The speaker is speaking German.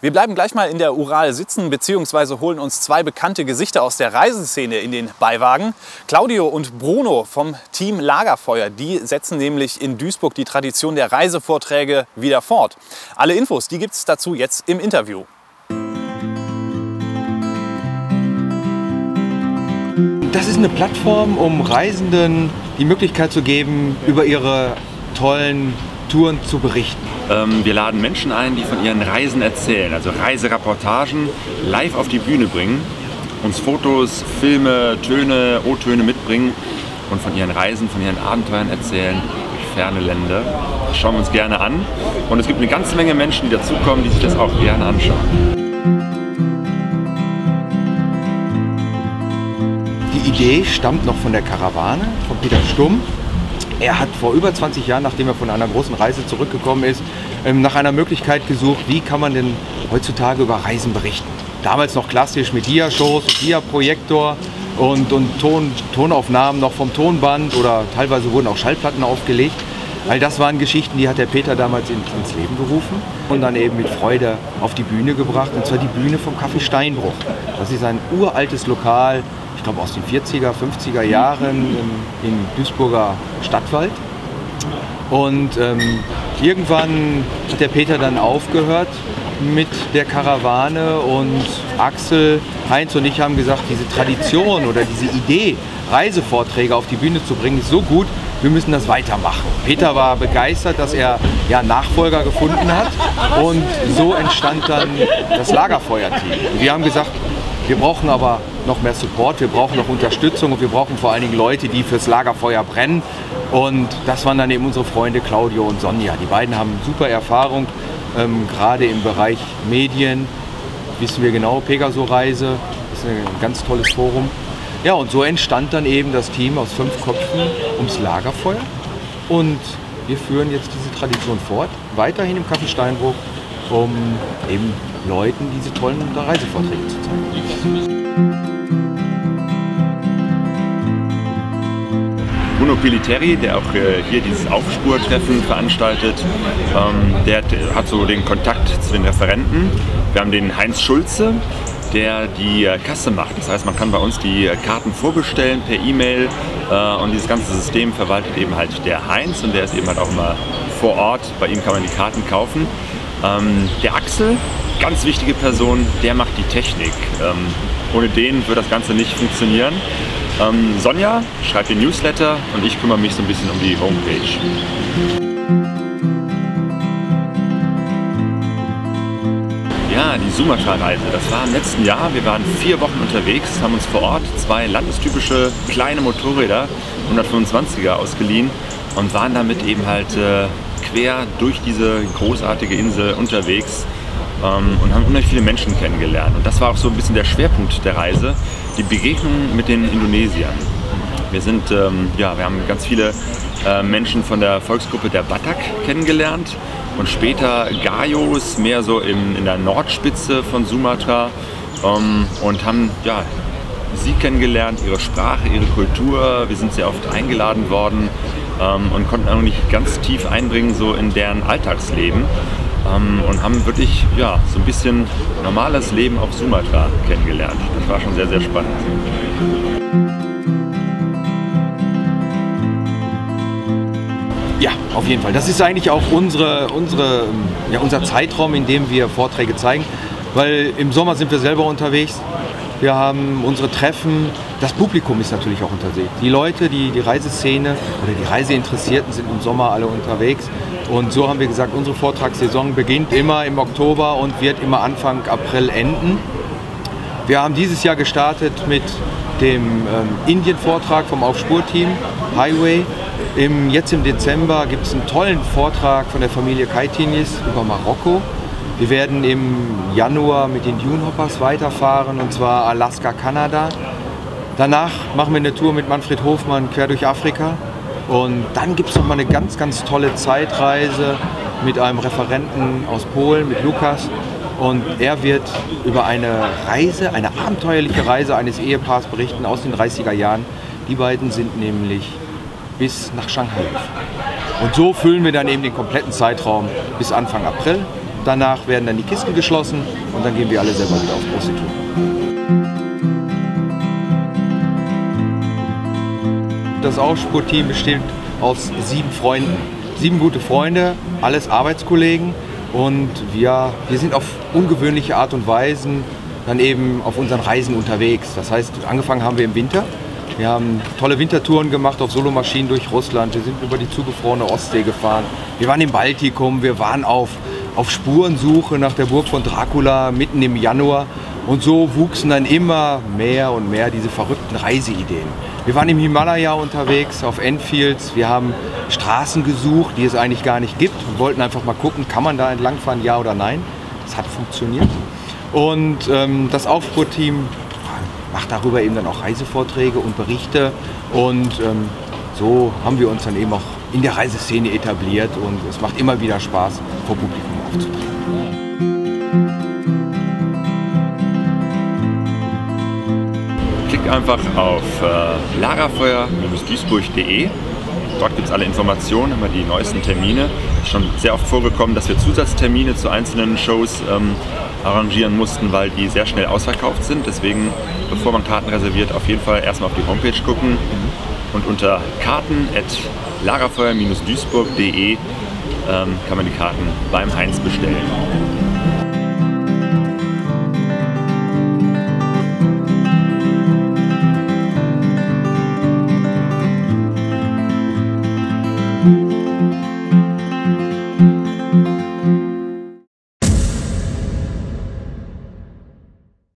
Wir bleiben gleich mal in der Ural sitzen bzw. holen uns zwei bekannte Gesichter aus der Reiseszene in den Beiwagen. Claudio und Bruno vom Team Lagerfeuer, die setzen nämlich in Duisburg die Tradition der Reisevorträge wieder fort. Alle Infos, die gibt es dazu jetzt im Interview. Das ist eine Plattform, um Reisenden die Möglichkeit zu geben, über ihre tollen Touren zu berichten. Wir laden Menschen ein, die von ihren Reisen erzählen, also Reisereportagen live auf die Bühne bringen, uns Fotos, Filme, Töne, O-Töne mitbringen und von ihren Reisen, von ihren Abenteuern erzählen durch ferne Länder. Das schauen wir uns gerne an und es gibt eine ganze Menge Menschen, die dazukommen, die sich das auch gerne anschauen. Die Idee stammt noch von der Karawane, von Peter Stumm. Er hat vor über 20 Jahren, nachdem er von einer großen Reise zurückgekommen ist, nach einer Möglichkeit gesucht, wie kann man denn heutzutage über Reisen berichten. Damals noch klassisch mit Dia-Shows, Dia-Projektor und Tonaufnahmen noch vom Tonband oder teilweise wurden auch Schallplatten aufgelegt. All das waren Geschichten, die hat der Peter damals ins Leben gerufen und dann eben mit Freude auf die Bühne gebracht. Und zwar die Bühne vom Café Steinbruch. Das ist ein uraltes Lokal, ich glaube aus den 40er, 50er Jahren im Duisburger Stadtwald. Und irgendwann hat der Peter dann aufgehört mit der Karawane und Axel, Heinz und ich haben gesagt, diese Tradition oder diese Idee, Reisevorträge auf die Bühne zu bringen, ist so gut, wir müssen das weitermachen. Peter war begeistert, dass er ja Nachfolger gefunden hat und so entstand dann das Lagerfeuer-Team. Wir haben gesagt, wir brauchen aber noch mehr Support, wir brauchen noch Unterstützung und wir brauchen vor allen Dingen Leute, die fürs Lagerfeuer brennen. Und das waren dann eben unsere Freunde Claudio und Sonja. Die beiden haben super Erfahrung, gerade im Bereich Medien. Wissen wir genau, Pegaso-Reise ist ein ganz tolles Forum. Ja, und so entstand dann eben das Team aus 5 Köpfen ums Lagerfeuer. Und wir führen jetzt diese Tradition fort, weiterhin im Café Steinbruch, um eben Leuten diese tollen Reisevorträge zu zeigen. Bruno Piliteri, der auch hier dieses Aufspurtreffen veranstaltet, der hat so den Kontakt zu den Referenten. Wir haben den Heinz Schulze, der die Kasse macht. Das heißt, man kann bei uns die Karten vorbestellen per E-Mail und dieses ganze System verwaltet eben halt der Heinz und der ist eben halt auch immer vor Ort. Bei ihm kann man die Karten kaufen. Der Axel, ganz wichtige Person, der macht die Technik. Ohne den wird das Ganze nicht funktionieren. Sonja schreibt den Newsletter und ich kümmere mich so ein bisschen um die Homepage. Ja, die Sumatra-Reise, das war im letzten Jahr. Wir waren 4 Wochen unterwegs, haben uns vor Ort 2 landestypische kleine Motorräder, 125er, ausgeliehen und waren damit eben halt quer durch diese großartige Insel unterwegs und haben unheimlich viele Menschen kennengelernt. Und das war auch so ein bisschen der Schwerpunkt der Reise, die Begegnung mit den Indonesiern. Wir haben ganz viele Menschen von der Volksgruppe der Batak kennengelernt und später Gayos, mehr so in der Nordspitze von Sumatra und haben sie kennengelernt, ihre Sprache, ihre Kultur. Wir sind sehr oft eingeladen worden und konnten auch nicht ganz tief einbringen so in deren Alltagsleben und haben wirklich so ein bisschen normales Leben auf Sumatra kennengelernt. Das war schon sehr, sehr spannend. Ja, auf jeden Fall. Das ist eigentlich auch unser Zeitraum, in dem wir Vorträge zeigen, weil im Sommer sind wir selber unterwegs. Wir haben unsere Treffen. Das Publikum ist natürlich auch unterwegs. Die Leute, die Reiseszene oder die Reiseinteressierten sind im Sommer alle unterwegs. Und so haben wir gesagt, unsere Vortragssaison beginnt immer im Oktober und wird immer Anfang April enden. Wir haben dieses Jahr gestartet mit dem Indien-Vortrag vom Aufspur-Team, Highway. Jetzt im Dezember gibt es einen tollen Vortrag von der Familie Kaitinis über Marokko. Wir werden im Januar mit den Dune Hoppers weiterfahren, und zwar Alaska, Kanada. Danach machen wir eine Tour mit Manfred Hofmann quer durch Afrika. Und dann gibt es noch mal eine ganz, ganz tolle Zeitreise mit einem Referenten aus Polen, mit Lukas. Und er wird über eine Reise, eine abenteuerliche Reise eines Ehepaars berichten aus den 30er Jahren. Die beiden sind nämlich bis nach Shanghai gefahren. Und so füllen wir dann eben den kompletten Zeitraum bis Anfang April. Danach werden dann die Kisten geschlossen und dann gehen wir alle selber wieder auf große Tour. Das Aufspurteam besteht aus 7 Freunden. 7 gute Freunde, alles Arbeitskollegen. Und wir sind auf ungewöhnliche Art und Weise dann eben auf unseren Reisen unterwegs. Das heißt, angefangen haben wir im Winter. Wir haben tolle Wintertouren gemacht auf Solomaschinen durch Russland. Wir sind über die zugefrorene Ostsee gefahren. Wir waren im Baltikum. Wir waren auf Spurensuche nach der Burg von Dracula mitten im Januar. Und so wuchsen dann immer mehr und mehr diese verrückten Reiseideen. Wir waren im Himalaya unterwegs, auf Enfields. Wir haben Straßen gesucht, die es eigentlich gar nicht gibt. Wir wollten einfach mal gucken, kann man da entlangfahren, ja oder nein. Das hat funktioniert. Und das Aufspurteam macht darüber eben dann auch Reisevorträge und Berichte. Und so haben wir uns dann eben auch in der Reiseszene etabliert. Und es macht immer wieder Spaß, vor Publikum aufzutreten. Klickt einfach auf lagerfeuer-duisburg.de. Dort gibt es alle Informationen, immer die neuesten Termine. Es ist schon sehr oft vorgekommen, dass wir Zusatztermine zu einzelnen Shows arrangieren mussten, weil die sehr schnell ausverkauft sind. Deswegen, bevor man Karten reserviert, auf jeden Fall erstmal auf die Homepage gucken und unter karten@lagerfeuer-duisburg.de kann man die Karten beim Heinz bestellen.